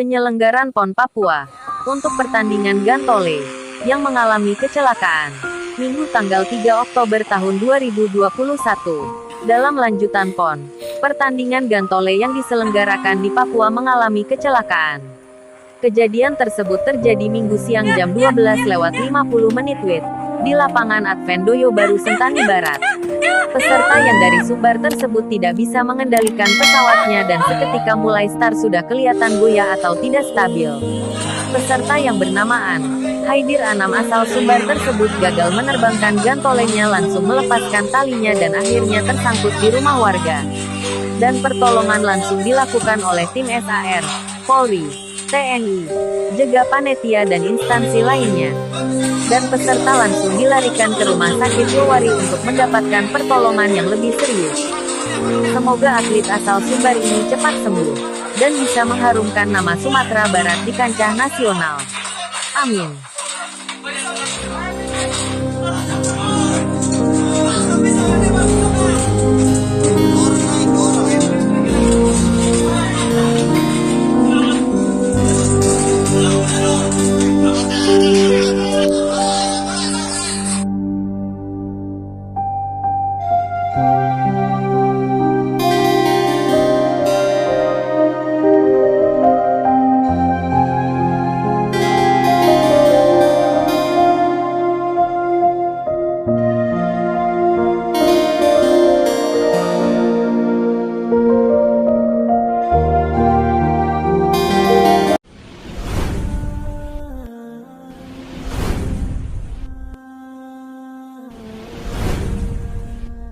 Penyelenggaran PON Papua untuk pertandingan Gantole yang mengalami kecelakaan Minggu tanggal 3 Oktober tahun 2021. Dalam lanjutan PON, pertandingan Gantole yang diselenggarakan di Papua mengalami kecelakaan. Kejadian tersebut terjadi Minggu siang jam 12:50 WIB di lapangan Advendoyo Baru Sentani Barat. Peserta yang dari Sumbar tersebut tidak bisa mengendalikan pesawatnya dan seketika mulai start sudah kelihatan goyah atau tidak stabil. Peserta yang bernamaan Haidir Anam asal Sumbar tersebut gagal menerbangkan gantolenya, langsung melepaskan talinya dan akhirnya tersangkut di rumah warga. Dan pertolongan langsung dilakukan oleh tim SAR, Polri, TNI, Jega Panitia dan instansi lainnya. Dan peserta langsung dilarikan ke rumah sakit Lowari untuk mendapatkan pertolongan yang lebih serius. Semoga atlet asal Sumbar ini cepat sembuh dan bisa mengharumkan nama Sumatera Barat di kancah nasional. Amin.